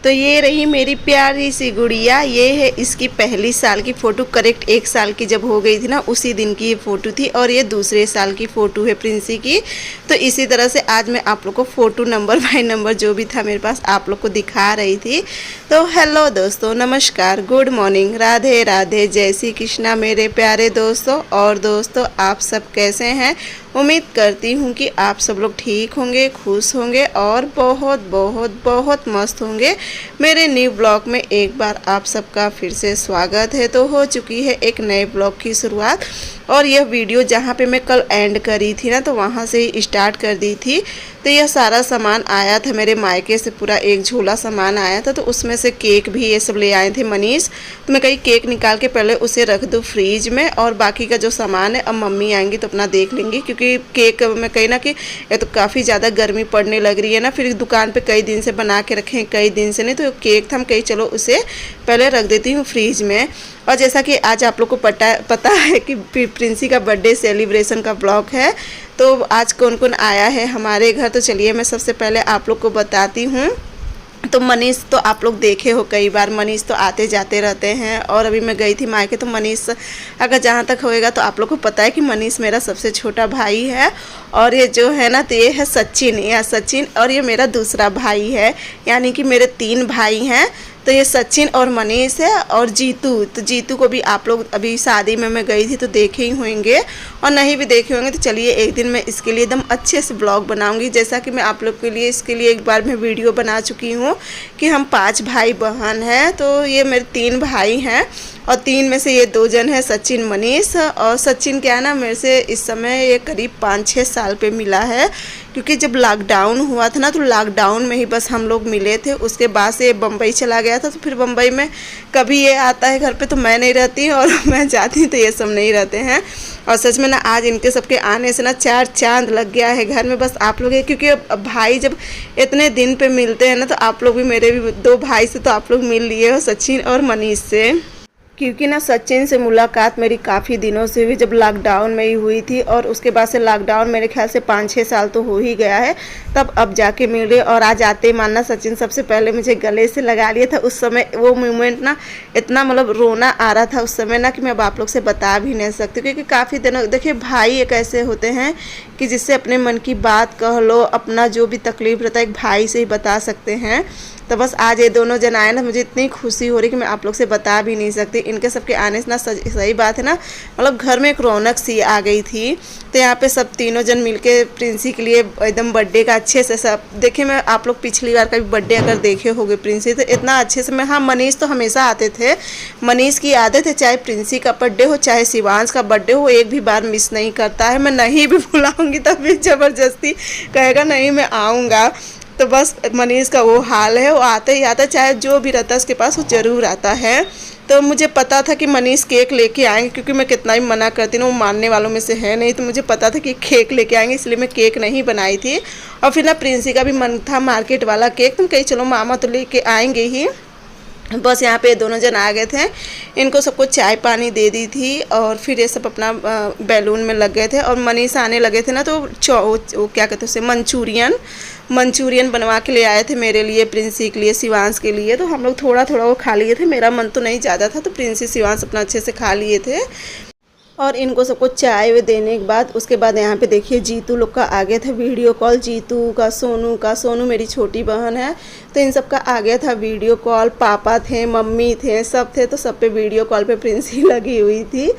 तो ये रही मेरी प्यारी सी गुड़िया। ये है इसकी पहली साल की फ़ोटो, करेक्ट 1 साल की जब हो गई थी ना उसी दिन की ये फ़ोटो थी। और ये दूसरे साल की फ़ोटो है प्रिंसी की। तो इसी तरह से आज मैं आप लोग को फ़ोटो नंबर बाय नंबर जो भी था मेरे पास आप लोग को दिखा रही थी। तो हेलो दोस्तों, नमस्कार, गुड मॉर्निंग, राधे राधे, जय श्री कृष्णा मेरे प्यारे दोस्तों। और दोस्तों आप सब कैसे हैं? उम्मीद करती हूँ कि आप सब लोग ठीक होंगे, खुश होंगे और बहुत बहुत बहुत मस्त होंगे। मेरे न्यू ब्लॉग में एक बार आप सबका फिर से स्वागत है। तो हो चुकी है एक नए ब्लॉग की शुरुआत। और यह वीडियो जहाँ पे मैं कल एंड करी थी ना तो वहाँ से ही स्टार्ट कर दी थी। तो यह सारा सामान आया था मेरे मायके से, पूरा एक झोला सामान आया था। तो उसमें से केक भी ये सब ले आए थे मनीष। तो मैं कहीं केक निकाल के पहले उसे रख दूँ फ्रीज में, और बाकी का जो सामान है अब मम्मी आएंगी तो अपना देख लेंगी। क्योंकि केक में कहीं ना कि ये तो काफ़ी ज़्यादा गर्मी पड़ने लग रही है ना, फिर दुकान पे कई दिन से बना के रखे हैं, कई दिन से नहीं। तो केक था, हम कहीं चलो उसे पहले रख देती हूँ फ्रीज में। और जैसा कि आज आप लोग को पता है कि प्रिंसी का बर्थडे सेलिब्रेशन का ब्लॉग है। तो आज कौन कौन आया है हमारे घर, तो चलिए मैं सबसे पहले आप लोग को बताती हूँ। तो मनीष तो आप लोग देखे हो कई बार, मनीष तो आते जाते रहते हैं। और अभी मैं गई थी मायके तो मनीष अगर जहाँ तक होएगा तो आप लोग को पता है कि मनीष मेरा सबसे छोटा भाई है। और ये जो है ना तो ये है सचिन, और ये मेरा दूसरा भाई है। यानी कि मेरे 3 भाई हैं। तो ये सचिन और मनीष है और जीतू। तो जीतू को भी आप लोग अभी शादी में मैं गई थी तो देखे ही होंगे, और नहीं भी देखे होंगे तो चलिए एक दिन मैं इसके लिए एकदम अच्छे से ब्लॉग बनाऊंगी। जैसा कि मैं आप लोग के लिए इसके लिए एक बार मैं वीडियो बना चुकी हूँ कि हम 5 भाई बहन हैं। तो ये मेरे 3 भाई हैं और 3 में से ये 2 जन है सचिन मनीष। और सचिन क्या है ना, मेरे से इस समय ये करीब 5-6 साल पे मिला है। क्योंकि जब लॉकडाउन हुआ था ना तो लॉकडाउन में ही बस हम लोग मिले थे। उसके बाद से बम्बई चला गया था। तो फिर बम्बई में कभी ये आता है घर पे तो मैं नहीं रहती, और मैं जाती तो ये सब नहीं रहते हैं। और सच में ना आज इनके सबके आने से ना 4 चांद लग गया है घर में। बस आप लोग है, क्योंकि अब भाई जब इतने दिन पे मिलते हैं ना तो आप लोग भी, मेरे भी 2 भाई से तो आप लोग मिल लिए हो, सचिन और मनीष से। क्योंकि ना सचिन से मुलाकात मेरी काफ़ी दिनों से हुई, जब लॉकडाउन में ही हुई थी। और उसके बाद से लॉकडाउन मेरे ख्याल से 5-6 साल तो हो ही गया है, तब अब जाके मिले। और आज आते मानना सचिन सबसे पहले मुझे गले से लगा लिया था। उस समय वो मोमेंट ना इतना मतलब रोना आ रहा था उस समय ना कि मैं अब आप लोग से बता भी नहीं सकती। क्योंकि काफ़ी दिनों, देखिए भाई एक ऐसे होते हैं कि जिससे अपने मन की बात कह लो, अपना जो भी तकलीफ रहता है एक भाई से ही बता सकते हैं। तो बस आज ये दोनों जन आए ना, मुझे इतनी खुशी हो रही कि मैं आप लोग से बता भी नहीं सकती। इनके सबके आने से ना सही बात है ना, मतलब घर में एक रौनक सी आ गई थी। तो यहाँ पे सब तीनों जन मिलके प्रिंसी के लिए एकदम बर्थडे का अच्छे से सब देखिए। मैं आप लोग पिछली बार का भी बर्थडे अगर देखे होगे प्रिंसी तो इतना अच्छे से मैं, हाँ मनीष तो हमेशा आते थे। मनीष की आदत है, चाहे प्रिंसी का बर्थडे हो चाहे शिवांश का बर्थडे हो, एक भी बार मिस नहीं करता है। मैं नहीं भी बुलाऊँगी तब भी ज़बरदस्ती कहेगा नहीं मैं आऊँगा। तो बस मनीष का वो हाल है, वो आता ही आता, चाहे जो भी रहता है उसके पास वो ज़रूर आता है। तो मुझे पता था कि मनीष केक लेके आएंगे, क्योंकि मैं कितना ही मना करती हूँ वो मानने वालों में से है नहीं। तो मुझे पता था कि केक लेके आएंगे, इसलिए मैं केक नहीं बनाई थी। और फिर ना प्रिंसी का भी मन था मार्केट वाला केक, तुम कहीं चलो मामा तो लेके आएंगे ही। बस यहाँ पे दोनों जन आ गए थे, इनको सबको चाय पानी दे दी थी। और फिर ये सब अपना बैलून में लग गए थे। और मनीष आने लगे थे ना तो वो क्या कहते हैं उसे, मंचूरियन बनवा के ले आए थे मेरे लिए, प्रिंसी के लिए, शिवांश के लिए। तो हम लोग थोड़ा थोड़ा वो खा लिए थे, मेरा मन तो नहीं ज़्यादा था। तो प्रिंसी शिवांश अपना अच्छे से खा लिए थे। और इनको सबको चाय देने के बाद उसके बाद यहाँ पे देखिए जीतू लोग का आ गया था वीडियो कॉल। जीतू का, सोनू मेरी छोटी बहन है तो इन सब का आ गया था वीडियो कॉल। पापा थे, मम्मी थे, सब थे। तो सब पे वीडियो कॉल पे प्रिंसी लगी हुई थी।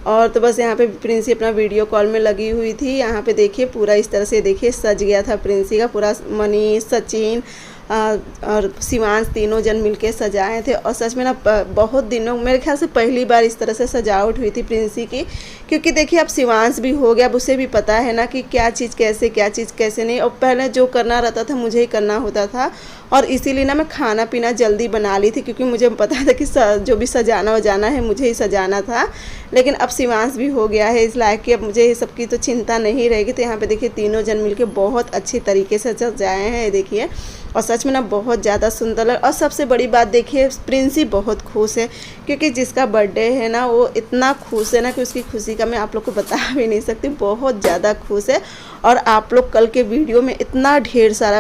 और तो बस यहाँ पे प्रिंसी अपना वीडियो कॉल में लगी हुई थी। यहाँ पे देखिए पूरा इस तरह से देखिए सज गया था प्रिंसी का पूरा। मनीष, सचिन और शिवांश तीनों जन मिलके सजाए थे। और सच में ना बहुत दिनों, मेरे ख्याल से पहली बार इस तरह से सजावट हुई थी प्रिंसी की। क्योंकि देखिए अब शिवांश भी हो गया, अब उसे भी पता है ना कि क्या चीज़ कैसे नहीं। और पहले जो करना रहता था मुझे ही करना होता था। और इसीलिए ना मैं खाना पीना जल्दी बना ली थी, क्योंकि मुझे पता था कि जो भी सजाना वजाना है मुझे ही सजाना था। लेकिन अब शिवांश भी हो गया है इस लायक कि अब मुझे ये सबकी तो चिंता नहीं रहेगी। तो यहाँ पे देखिए तीनों जन मिलके बहुत अच्छी तरीके से सजाए हैं, देखिए। और सच में ना बहुत ज़्यादा सुंदर लग। और सबसे बड़ी बात देखिए, प्रिंसी बहुत खुश है क्योंकि जिसका बर्थडे है ना वो इतना खुश है ना कि उसकी खुशी का मैं आप लोग को बता भी नहीं सकती, बहुत ज़्यादा खुश है। और आप लोग कल के वीडियो में इतना ढेर सारा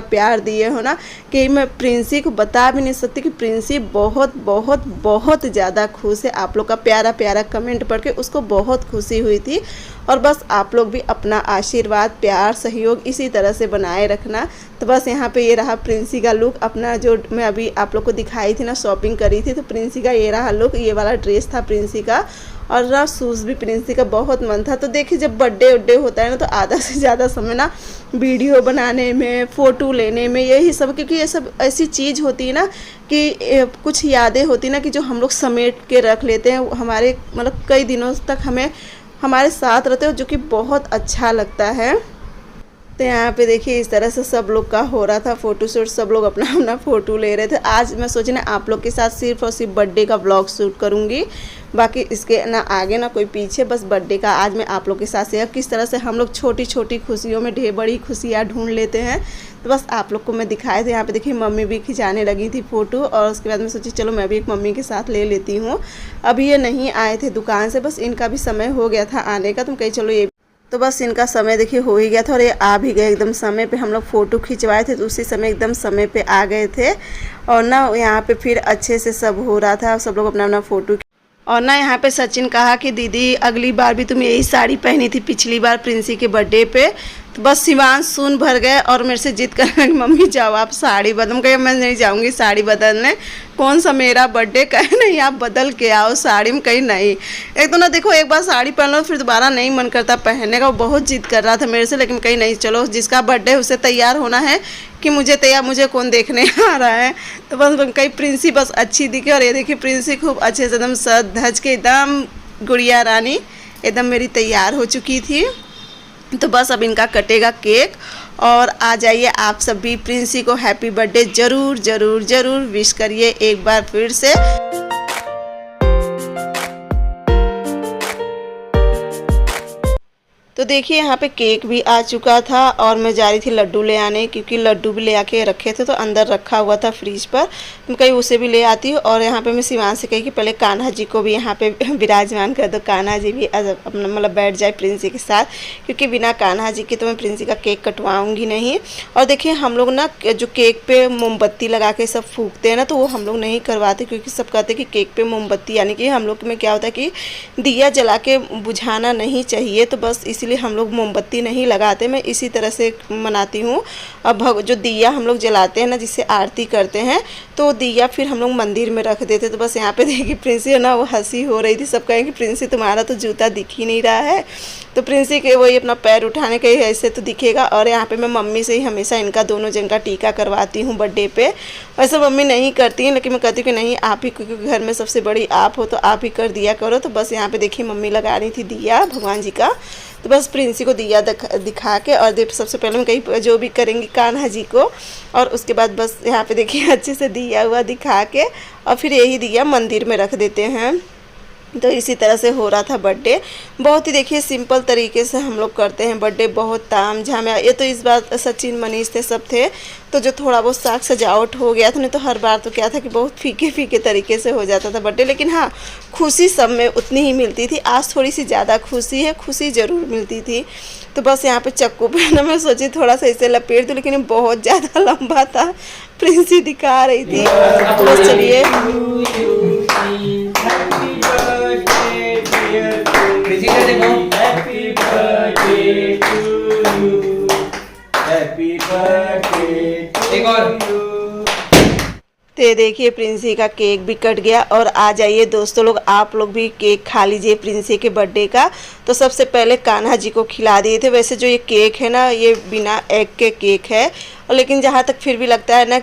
प्यार दिए हो ना कि मैं प्रिंसी को बता भी नहीं सकती कि प्रिंसी बहुत बहुत बहुत ज़्यादा खुश है। आप लोग का प्यारा प्यारा कमेंट पढ़ के उसको बहुत खुशी हुई थी। और बस आप लोग भी अपना आशीर्वाद, प्यार, सहयोग इसी तरह से बनाए रखना। तो बस यहाँ पे ये रहा प्रिंसी का लुक, अपना जो मैं अभी आप लोग को दिखाई थी ना, शॉपिंग करी थी, तो प्रिंसी का ये रहा लुक। ये वाला ड्रेस था प्रिंसी का, और ना शूज़ भी प्रिंसी का बहुत मन था। तो देखिए जब बर्थडे होता है ना तो आधा से ज़्यादा समय ना वीडियो बनाने में, फ़ोटो लेने में, यही सब, क्योंकि ये सब ऐसी चीज़ होती है ना कि कुछ यादें होती ना कि जो हम लोग समेट के रख लेते हैं, हमारे मतलब कई दिनों तक हमें हमारे साथ रहते हो, जो कि बहुत अच्छा लगता है। तो यहाँ पे देखिए इस तरह से सब लोग का हो रहा था फ़ोटोशूट, सब लोग अपना अपना फ़ोटो ले रहे थे। आज मैं सोची ना आप लोग के साथ सिर्फ और सिर्फ बर्थडे का व्लॉग शूट करूँगी, बाकी इसके ना आगे ना कोई पीछे, बस बर्थडे का आज मैं आप लोग के साथ शेयर किस तरह से हम लोग छोटी छोटी खुशियों में ढेर बड़ी खुशियाँ ढूंढ लेते हैं। तो बस आप लोग को मैं दिखाए थे। यहाँ पे देखिए मम्मी भी खिंचाने लगी थी फ़ोटो, और उसके बाद मैं सोची चलो मैं भी एक मम्मी के साथ ले लेती हूँ। अभी ये नहीं आए थे दुकान से, बस इनका भी समय हो गया था आने का, तो कहीं चलो ये, तो बस इनका समय देखिए हो ही गया था और ये आ भी गए एकदम समय पे। हम लोग फ़ोटो खिंचवाए थे तो उसी समय एकदम समय पे आ गए थे। और ना यहाँ पे फिर अच्छे से सब हो रहा था, सब लोग अपना अपना फ़ोटो। और ना यहाँ पे सचिन कहा कि दीदी अगली बार भी तुम यही साड़ी पहनी थी पिछली बार प्रिंसी के बर्थडे पे। तो बस शिवांश सुन भर गए और मेरे से जिद करने लगे मम्मी जाओ आप साड़ी बदल। कहे मैं नहीं जाऊँगी साड़ी बदलने, कौन सा मेरा बर्थडे, कहे नहीं आप बदल के आओ साड़ी में। कहीं नहीं, एक तो ना देखो एक बार साड़ी पहन लो फिर दोबारा नहीं मन करता पहनने का। वो बहुत जिद कर रहा था मेरे से, लेकिन कहीं नहीं, चलो जिसका बर्थडे उसे तैयार होना है कि मुझे तैयार, मुझे कौन देखने आ रहा है। तो बस कहीं प्रिंसी बस अच्छी दिखे। और ये देखिए प्रिंसी खूब अच्छे से एकदम सज धज के एकदम गुड़िया रानी एकदम मेरी तैयार हो चुकी थी। तो बस अब इनका कटेगा केक, और आ जाइए आप सभी प्रिंसी को हैप्पी बर्थडे ज़रूर ज़रूर ज़रूर विश करिए एक बार फिर से। तो देखिए यहाँ पे केक भी आ चुका था और मैं जा रही थी लड्डू ले आने, क्योंकि लड्डू भी ले आके रखे थे तो अंदर रखा हुआ था फ्रिज पर, मैं कहीं उसे भी ले आती हूँ। और यहाँ पे मैं शिवांश से कही कि पहले कान्हा जी को भी यहाँ पे विराजमान कर दो, कान्हा जी भी अपना मतलब बैठ जाए प्रिंसी के साथ, क्योंकि बिना कान्हा जी के तो मैं प्रिंसी का केक कटवाऊँगी नहीं। और देखिए हम लोग ना जो केक पे मोमबत्ती लगा के सब फूकते हैं ना, तो वो हम लोग नहीं करवाते, क्योंकि सब कहते हैं कि केक पे मोमबत्ती, यानी कि हम लोग में क्या होता है कि दिया जला के बुझाना नहीं चाहिए, तो बस इसलिए हम लोग मोमबत्ती नहीं लगाते। मैं इसी तरह से मनाती हूँ। अब जो दिया हम लोग जलाते हैं ना, जिससे आरती करते हैं, तो दिया फिर हम लोग मंदिर में रख देते। तो बस यहाँ पे देखिए प्रिंसी है ना, वो हंसी हो रही थी। सब कहें कि प्रिंसी तुम्हारा तो जूता दिख ही नहीं रहा है, तो प्रिंसी के वही अपना पैर उठाने के ऐसे तो दिखेगा। और यहाँ पे मैं मम्मी से ही हमेशा इनका दोनों जन का टीका करवाती हूँ बर्थडे पे। वैसे मम्मी नहीं करती हैं, लेकिन मैं कहती हूँ कि नहीं आप ही, क्योंकि घर में सबसे बड़ी आप हो तो आप ही कर दिया करो। तो बस यहाँ पे देखिए मम्मी लगा रही थी दिया भगवान जी का। तो बस प्रिंसी को दिया दिखा के, और सबसे पहले मैं कहीं जो भी करेंगी कान्हा जी को, और उसके बाद बस यहाँ पे देखिए अच्छे से दिया हुआ दिखा के, और फिर यही दिया मंदिर में रख देते हैं। तो इसी तरह से हो रहा था बर्थडे। बहुत ही देखिए सिंपल तरीके से हम लोग करते हैं बर्थडे, बहुत ताम झाम। ये तो इस बार सचिन मनीष थे सब थे, तो जो थोड़ा बहुत साग सजावट हो गया था, नहीं तो हर बार तो क्या था कि बहुत फीके फीके तरीके से हो जाता था बर्थडे। लेकिन हाँ, खुशी सब में उतनी ही मिलती थी। आज थोड़ी सी ज़्यादा खुशी है, खुशी ज़रूर मिलती थी। तो बस यहाँ पे चक्कू पे ना मैं सोची थोड़ा सा इसे लपेट दूँ, लेकिन बहुत ज़्यादा लंबा था, प्रिंसी दिखा रही थी। तो बस चलिए एक और। तो देखिए प्रिंसी का केक भी कट गया। और आ जाइए दोस्तों लोग, आप लोग भी केक खा लीजिए प्रिंसी के बर्थडे का। तो सबसे पहले कान्हा जी को खिला दिए थे। वैसे जो ये केक है ना, ये बिना एग के केक है, और लेकिन जहाँ तक फिर भी लगता है ना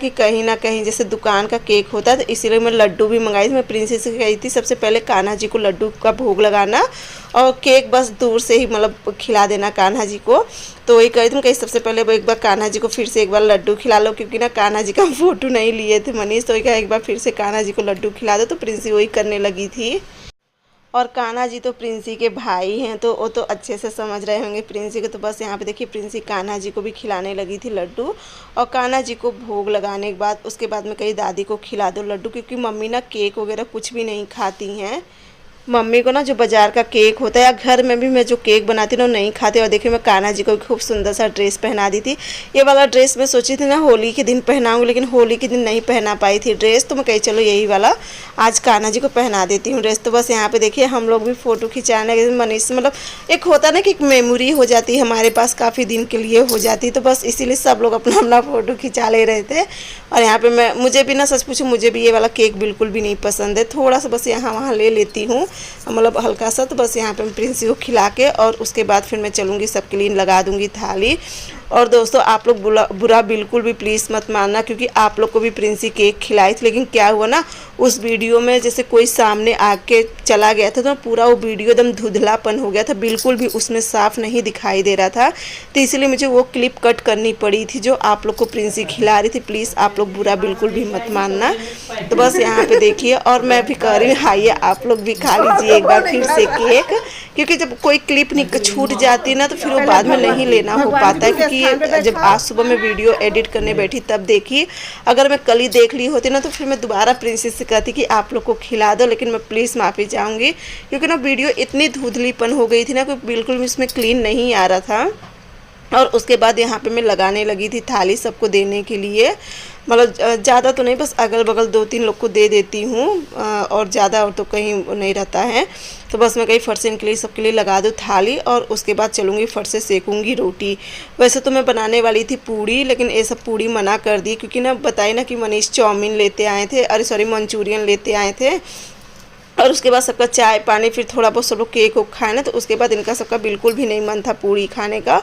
कहीं जैसे दुकान का केक होता है, तो इसीलिए मैं लड्डू भी मंगाई थी। मैं प्रिंसी से कही थी सबसे पहले कान्हा जी को लड्डू का भोग लगाना, और केक बस दूर से ही मतलब खिला देना कान्हा जी को। तो वही कही थी, कहीं सबसे पहले वो एक बार कान्हा जी को फिर से एक बार लड्डू खिला लो, क्योंकि ना कान्हा जी का फ़ोटो नहीं लिए थे मनीष, तो वही कहा एक बार फिर से कान्हा जी को लड्डू खिला दो। तो प्रिंसी वही करने लगी थी। और कान्हा जी तो प्रिंसी के भाई हैं, तो वो तो अच्छे से समझ रहे होंगे प्रिंसी को। तो बस यहाँ पे देखिए प्रिंसी कान्हा जी को भी खिलाने लगी थी लड्डू, और कान्हा जी को भोग लगाने के बाद उसके बाद में कही दादी को खिला दो लड्डू, क्योंकि मम्मी ना केक वगैरह कुछ भी नहीं खाती हैं। मम्मी को ना जो बाज़ार का केक होता है या घर में भी मैं जो केक बनाती हूँ ना नहीं खाती। और देखिए मैं कान्हा जी को खूब सुंदर सा ड्रेस पहना दी थी। ये वाला ड्रेस मैं सोची थी ना होली के दिन पहनाऊँगी, लेकिन होली के दिन नहीं पहना पाई थी ड्रेस, तो मैं कही चलो यही वाला आज कान्हा जी को पहना देती हूँ ड्रेस। तो बस यहाँ पे देखिए हम लोग भी फ़ोटो खिंचाने के मनीष, मतलब एक होता ना कि एक मेमोरी हो जाती है हमारे पास, काफ़ी दिन के लिए हो जाती है, तो बस इसीलिए सब लोग अपना अपना फ़ोटो खिंचा ले रहे थे। और यहाँ पे मुझे भी ना सच पूछो मुझे भी ये वाला केक बिल्कुल भी नहीं पसंद है, थोड़ा सा बस यहाँ वहाँ ले लेती हूँ, मतलब हल्का सा। तो बस यहाँ पे मैं प्रिंसी को खिला के और उसके बाद फिर मैं चलूँगी सबके लिए लगा दूँगी थाली। और दोस्तों आप लोग बुरा बिल्कुल भी प्लीज़ मत मानना, क्योंकि आप लोग को भी प्रिंसी केक खिलाई थी, लेकिन क्या हुआ ना उस वीडियो में जैसे कोई सामने आके चला गया था तो पूरा वो वीडियो एकदम धुंधलापन हो गया था, बिल्कुल भी उसमें साफ़ नहीं दिखाई दे रहा था। तो इसलिए मुझे वो क्लिप कट करनी पड़ी थी जो आप लोग को प्रिंसी खिला रही थी। प्लीज़ आप लोग बुरा बिल्कुल भी मत मानना। तो बस यहाँ पे देखिए, और मैं भी कह रही हूँ आइए आप लोग भी खा लीजिए एक बार फिर से केक, क्योंकि जब कोई क्लिप छूट जाती है ना तो फिर वो बाद में नहीं लेना हो पाता है। क्योंकि जब आज सुबह मैं वीडियो एडिट करने बैठी तब देखी, अगर मैं कल ही देख ली होती ना तो फिर मैं दोबारा प्रिंसेस से कहती कि आप लोग को खिला दो, लेकिन मैं प्लीज़ माफ़ी चाहूँगी, क्योंकि ना वीडियो इतनी धुंधलीपन हो गई थी ना, कोई बिल्कुल भी इसमें क्लीन नहीं आ रहा था। और उसके बाद यहाँ पे मैं लगाने लगी थी थाली सबको देने के लिए, मतलब ज़्यादा तो नहीं, बस अगल बगल 2-3 लोग को दे देती हूँ, और ज़्यादा और तो कहीं नहीं रहता है। तो बस मैं कहीं फट से इनके लिए सबके लिए लगा दूँ थाली, और उसके बाद चलूँगी फट से सेकूँगी रोटी। वैसे तो मैं बनाने वाली थी पूड़ी, लेकिन ये सब पूड़ी मना कर दी, क्योंकि ना बताई ना कि मनीष चाउमीन लेते आए थे, अरे सॉरी मंचूरियन लेते आए थे, और उसके बाद सबका चाय पानी, फिर थोड़ा बहुत सब लोग केक वोक खाए ना, तो उसके बाद इनका सबका बिल्कुल भी नहीं मन था पूड़ी खाने का।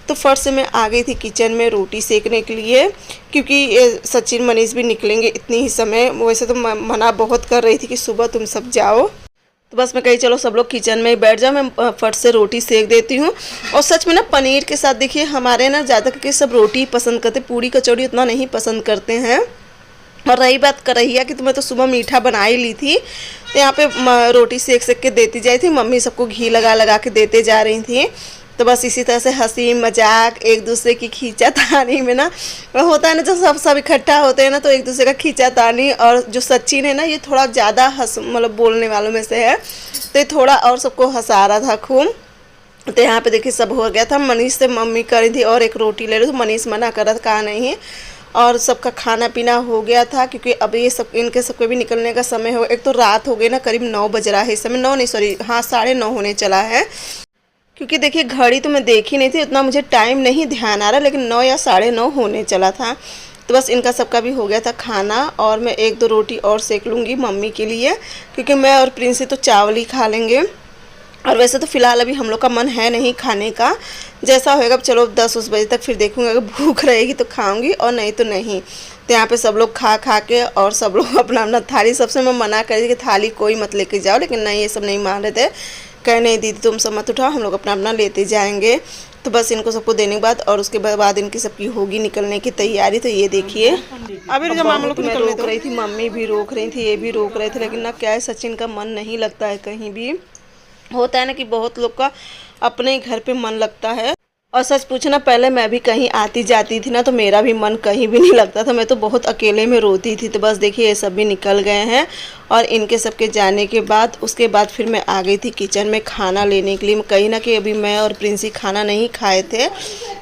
तो फट से मैं आ गई थी किचन में रोटी सेकने के लिए, क्योंकि ये सचिन मनीष भी निकलेंगे इतनी ही समय। वैसे तो मना बहुत कर रही थी कि सुबह तुम सब जाओ, तो बस मैं कही चलो सब लोग किचन में ही बैठ जाओ, मैं फट से रोटी सेक देती हूँ। और सच में ना पनीर के साथ देखिए हमारे ना ज़्यादा करके सब रोटी पसंद करते, पूड़ी कचौड़ी उतना नहीं पसंद करते हैं। और रही बात करहिया कि तुम्हें तो सुबह मीठा बना ही ली थी, तो यहाँ पे रोटी सेक सेक के देती जाई थी, मम्मी सबको घी लगा लगा के देते जा रही थी। तो बस इसी तरह से हंसी मजाक एक दूसरे की खींचातानी में ना होता है ना, जब सब इकट्ठा होते हैं ना तो एक दूसरे का खींचातानी। और जो सचिन है ना ये थोड़ा ज़्यादा मतलब बोलने वालों में से है, तो ये थोड़ा और सबको हंसा रहा था खूब। तो यहाँ पे देखिए सब हो गया था, मनीष से मम्मी कर रही थी और एक रोटी ले रही थी, मनीष मना कर रहा था कहा नहीं है। और सबका खाना पीना हो गया था, क्योंकि अब ये सब इनके सबके भी निकलने का समय हो, एक तो रात हो गई ना, करीब 9 बज रहा है इस समय, 9 नहीं सॉरी हाँ 9:30 होने चला है। क्योंकि देखिए घड़ी तो मैं देखी नहीं थी, उतना मुझे टाइम नहीं ध्यान आ रहा, लेकिन 9 या 9:30 होने चला था। तो बस इनका सबका भी हो गया था खाना, और मैं 1-2 रोटी और सेक लूँगी मम्मी के लिए, क्योंकि मैं और प्रिंसी तो चावल ही खा लेंगे। और वैसे तो फ़िलहाल अभी हम लोग का मन है नहीं खाने का, जैसा होएगा चलो 10-10 बजे तक फिर देखूँगी, अगर भूख रहेगी तो खाऊंगी और नहीं तो नहीं। तो यहाँ पे सब लोग खा खा के और सब लोग अपना अपना थाली, सबसे मैं मना कर दी कि थाली कोई मत लेके जाओ, लेकिन नहीं ये सब नहीं मान रहे थे, कह नहीं दीदी तुम सब मत उठाओ, हम लोग अपना अपना लेते जाएंगे। तो बस इनको सबको देने के बाद और उसके बाद इनकी सबकी होगी निकलने की तैयारी। तो ये देखिए अभी जब हम लोग मैं रोक रही थी, मम्मी भी रोक रही थी, ये भी रोक रहे थे, लेकिन ना क्या है सचिन का मन नहीं लगता है कहीं भी। होता है ना कि बहुत लोग का अपने ही घर पे मन लगता है, और सच पूछना पहले मैं भी कहीं आती जाती थी ना तो मेरा भी मन कहीं भी नहीं लगता था, मैं तो बहुत अकेले में रोती थी। तो बस देखिए ये सब भी निकल गए हैं, और इनके सबके जाने के बाद उसके बाद फिर मैं आ गई थी किचन में खाना लेने के लिए। कहीं ना कि अभी मैं और प्रिंसी खाना नहीं खाए थे,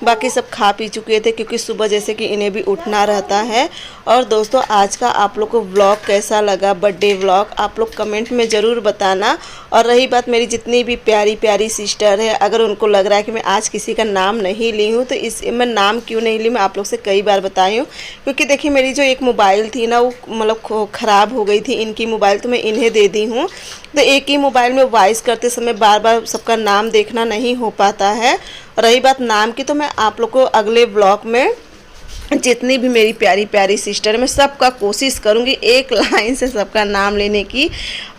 बाकी सब खा पी चुके थे, क्योंकि सुबह जैसे कि इन्हें भी उठना रहता है। और दोस्तों आज का आप लोग को व्लॉग कैसा लगा, बर्थडे व्लॉग, आप लोग कमेंट में ज़रूर बताना। और रही बात मेरी जितनी भी प्यारी प्यारी सिस्टर है, अगर उनको लग रहा है कि मैं आज किसी का नाम नहीं ली हूँ, तो इस मैं नाम क्यों नहीं ली, मैं आप लोग से कई बार बताई हूँ। क्योंकि देखिए मेरी जो एक मोबाइल थी ना वो मतलब ख़राब हो गई थी, इनकी मोबाइल तो मैं इन्हें दे दी हूँ। तो एक ही मोबाइल में वॉइस करते समय बार बार सबका नाम देखना नहीं हो पाता है। रही बात नाम की, तो मैं आप लोग को अगले ब्लॉग में जितनी भी मेरी प्यारी प्यारी सिस्टर, मैं सबका कोशिश करूँगी एक लाइन से सबका नाम लेने की।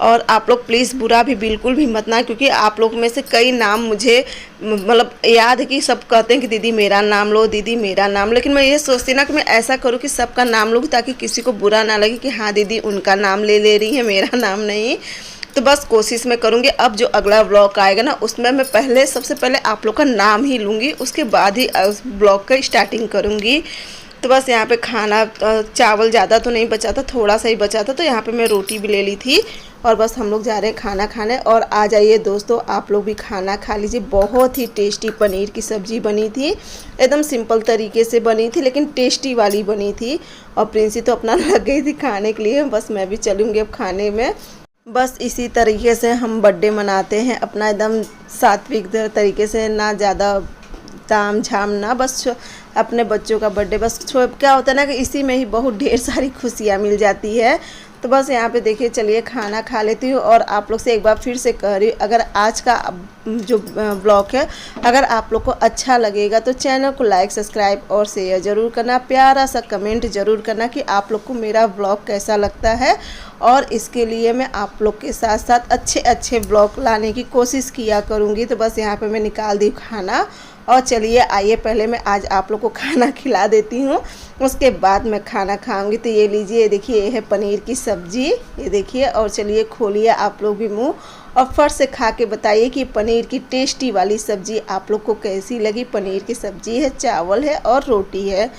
और आप लोग प्लीज़ बुरा भी बिल्कुल भी मत ना, क्योंकि आप लोग में से कई नाम मुझे मतलब याद है कि सब कहते हैं कि दीदी मेरा नाम लो, दीदी मेरा नाम, लेकिन मैं ये सोचती ना कि मैं ऐसा करूँ कि सबका नाम लूँ, ताकि किसी को बुरा ना लगे कि हाँ दीदी उनका नाम ले रही है, मेरा नाम नहीं। तो बस कोशिश मैं करूँगी अब जो अगला ब्लॉग आएगा ना उसमें मैं सबसे पहले आप लोग का नाम ही लूँगी, उसके बाद ही उस ब्लॉग का स्टार्टिंग करूँगी। तो बस यहाँ पे खाना चावल ज़्यादा तो नहीं बचा था, थोड़ा सा ही बचा था, तो यहाँ पे मैं रोटी भी ले ली थी और बस हम लोग जा रहे हैं खाना खाने। और आ जाइए दोस्तों, आप लोग भी खाना खा लीजिए। बहुत ही टेस्टी पनीर की सब्ज़ी बनी थी, एकदम सिंपल तरीके से बनी थी लेकिन टेस्टी वाली बनी थी। और प्रिंसी तो अपना लग गई थी खाने के लिए, बस मैं भी चलूँगी अब खाने में। बस इसी तरीके से हम बर्थडे मनाते हैं अपना, एकदम सात्विक तरीके से, ना ज़्यादा ताम झाम ना, बस अपने बच्चों का बर्थडे बस क्या होता है ना कि इसी में ही बहुत ढेर सारी खुशियाँ मिल जाती है। तो बस यहाँ पे देखिए, चलिए खाना खा लेती हूँ। और आप लोग से एक बार फिर से कह रही हूँ, अगर आज का जो ब्लॉग है अगर आप लोग को अच्छा लगेगा तो चैनल को लाइक, सब्सक्राइब और शेयर ज़रूर करना, प्यारा सा कमेंट ज़रूर करना कि आप लोग को मेरा ब्लॉग कैसा लगता है। और इसके लिए मैं आप लोग के साथ साथ अच्छे अच्छे ब्लॉग लाने की कोशिश किया करूँगी। तो बस यहाँ पे मैं निकाल दी खाना, और चलिए आइए पहले मैं आज आप लोग को खाना खिला देती हूँ, उसके बाद मैं खाना खाऊंगी। तो ये लीजिए, ये देखिए, ये है पनीर की सब्ज़ी, ये देखिए। और चलिए खोलिए आप लोग भी मुंह और फट से खा के बताइए कि पनीर की टेस्टी वाली सब्ज़ी आप लोग को कैसी लगी। पनीर की सब्ज़ी है, चावल है और रोटी है।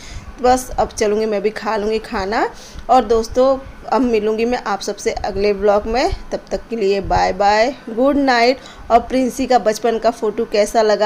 बस अब चलूँगी, मैं भी खा लूँगी खाना। और दोस्तों अब मिलूँगी मैं आप सबसे अगले ब्लॉग में, तब तक के लिए बाय बाय, गुड नाइट। और प्रिंसी का बचपन का फ़ोटो कैसा लगा